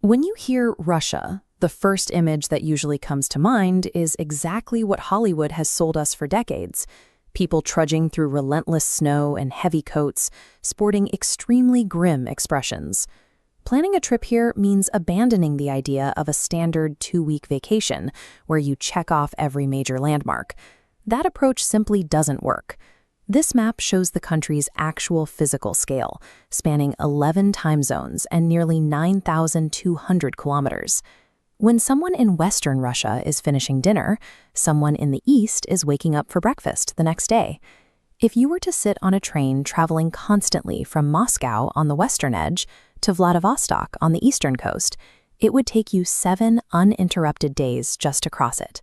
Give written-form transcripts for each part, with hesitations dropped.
When you hear Russia, the first image that usually comes to mind is exactly what Hollywood has sold us for decades. People trudging through relentless snow and heavy coats, sporting extremely grim expressions. Planning a trip here means abandoning the idea of a standard 2-week vacation where you check off every major landmark. That approach simply doesn't work. This map shows the country's actual physical scale, spanning 11 time zones and nearly 9,200 kilometers. When someone in Western Russia is finishing dinner, someone in the East is waking up for breakfast the next day. If you were to sit on a train traveling constantly from Moscow on the western edge to Vladivostok on the eastern coast, it would take you 7 uninterrupted days just to cross it.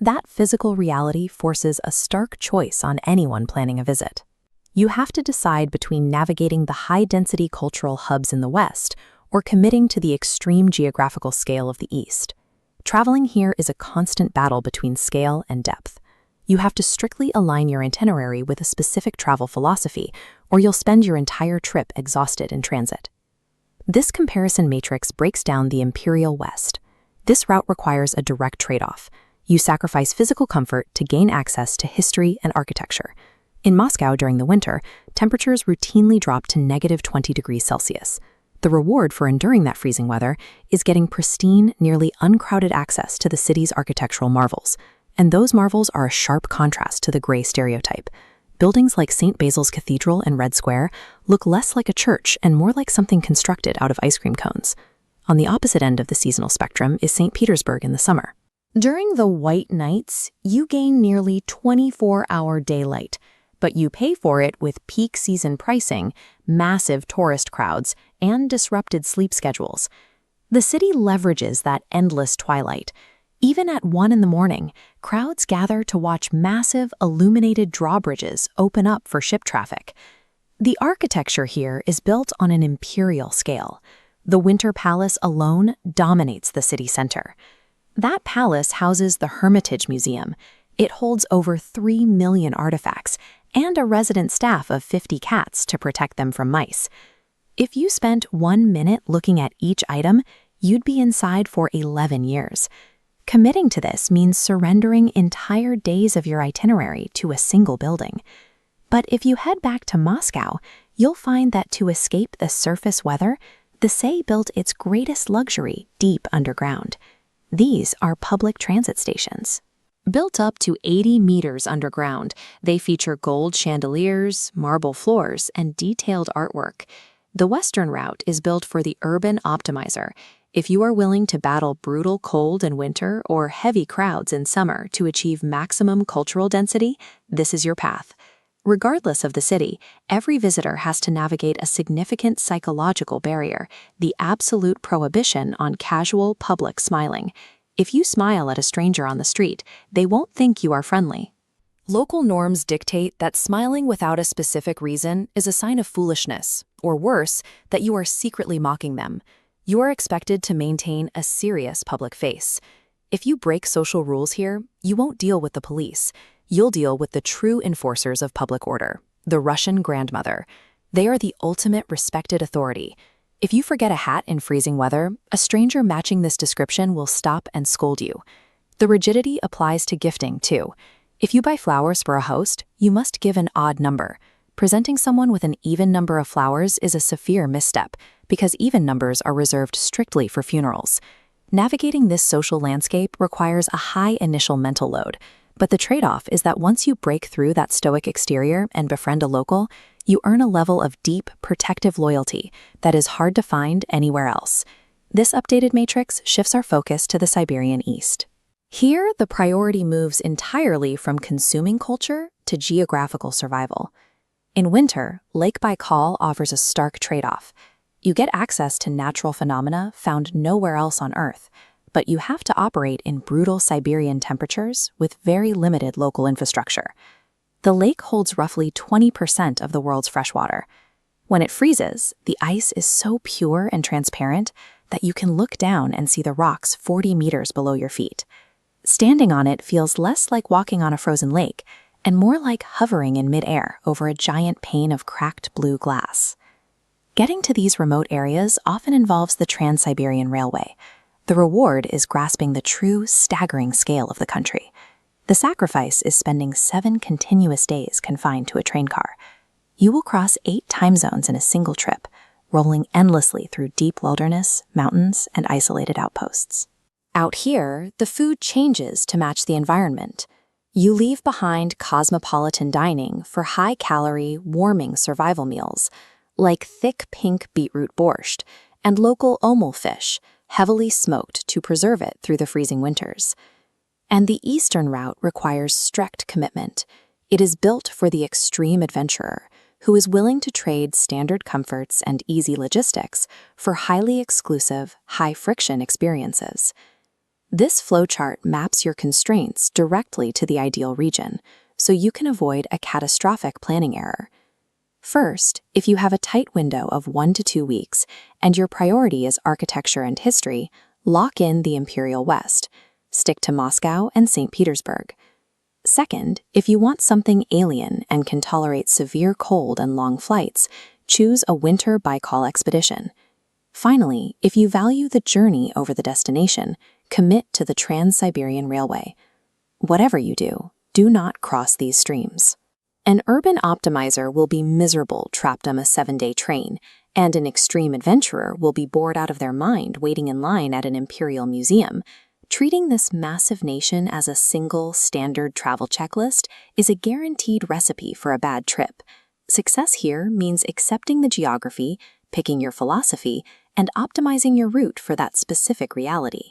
That physical reality forces a stark choice on anyone planning a visit. You have to decide between navigating the high-density cultural hubs in the West or committing to the extreme geographical scale of the East. Traveling here is a constant battle between scale and depth. You have to strictly align your itinerary with a specific travel philosophy, or you'll spend your entire trip exhausted in transit. This comparison matrix breaks down the Imperial West. This route requires a direct trade-off. You sacrifice physical comfort to gain access to history and architecture. In Moscow during the winter, temperatures routinely drop to -20 degrees Celsius. The reward for enduring that freezing weather is getting pristine, nearly uncrowded access to the city's architectural marvels. And those marvels are a sharp contrast to the gray stereotype. Buildings like St. Basil's Cathedral and Red Square look less like a church and more like something constructed out of ice cream cones. On the opposite end of the seasonal spectrum is St. Petersburg in the summer. During the white nights, you gain nearly 24-hour daylight, but you pay for it with peak season pricing, massive tourist crowds, and disrupted sleep schedules. The city leverages that endless twilight. Even at 1 in the morning, crowds gather to watch massive illuminated drawbridges open up for ship traffic. The architecture here is built on an imperial scale. The Winter Palace alone dominates the city center. That palace houses the Hermitage Museum. It holds over 3 million artifacts and a resident staff of 50 cats to protect them from mice. If you spent 1 minute looking at each item, you'd be inside for 11 years. Committing to this means surrendering entire days of your itinerary to a single building. But if you head back to Moscow, you'll find that to escape the surface weather, the Say built its greatest luxury deep underground. These are public transit stations. Built up to 80 meters underground, they feature gold chandeliers, marble floors, and detailed artwork. The Western route is built for the urban optimizer. If you are willing to battle brutal cold in winter or heavy crowds in summer to achieve maximum cultural density, this is your path. Regardless of the city, every visitor has to navigate a significant psychological barrier, the absolute prohibition on casual public smiling. If you smile at a stranger on the street, they won't think you are friendly. Local norms dictate that smiling without a specific reason is a sign of foolishness, or worse, that you are secretly mocking them. You are expected to maintain a serious public face. If you break social rules here, you won't deal with the police. You'll deal with the true enforcers of public order, the Russian grandmother. They are the ultimate respected authority. If you forget a hat in freezing weather, a stranger matching this description will stop and scold you. The rigidity applies to gifting, too. If you buy flowers for a host, you must give an odd number. Presenting someone with an even number of flowers is a severe misstep, because even numbers are reserved strictly for funerals. Navigating this social landscape requires a high initial mental load. But the trade-off is that once you break through that stoic exterior and befriend a local, you earn a level of deep, protective loyalty that is hard to find anywhere else. This updated matrix shifts our focus to the Siberian East. Here, the priority moves entirely from consuming culture to geographical survival. In winter, Lake Baikal offers a stark trade-off. You get access to natural phenomena found nowhere else on Earth, but you have to operate in brutal Siberian temperatures with very limited local infrastructure. The lake holds roughly 20% of the world's freshwater. When it freezes, the ice is so pure and transparent that you can look down and see the rocks 40 meters below your feet. Standing on it feels less like walking on a frozen lake and more like hovering in midair over a giant pane of cracked blue glass. Getting to these remote areas often involves the Trans-Siberian Railway. The reward is grasping the true, staggering scale of the country. The sacrifice is spending 7 continuous days confined to a train car. You will cross 8 time zones in a single trip, rolling endlessly through deep wilderness, mountains, and isolated outposts. Out here, the food changes to match the environment. You leave behind cosmopolitan dining for high-calorie, warming survival meals, like thick pink beetroot borscht and local omul fish, heavily smoked to preserve it through the freezing winters. And the eastern route requires strict commitment. It is built for the extreme adventurer, who is willing to trade standard comforts and easy logistics for highly exclusive, high-friction experiences. This flowchart maps your constraints directly to the ideal region, so you can avoid a catastrophic planning error. First, if you have a tight window of 1 to 2 weeks and your priority is architecture and history, lock in the Imperial West. Stick to Moscow and St. Petersburg. Second, if you want something alien and can tolerate severe cold and long flights, choose a winter Baikal expedition. Finally, if you value the journey over the destination, commit to the Trans-Siberian Railway. Whatever you do, do not cross these streams. An urban optimizer will be miserable trapped on a 7-day train, and an extreme adventurer will be bored out of their mind waiting in line at an imperial museum. Treating this massive nation as a single, standard travel checklist is a guaranteed recipe for a bad trip. Success here means accepting the geography, picking your philosophy, and optimizing your route for that specific reality.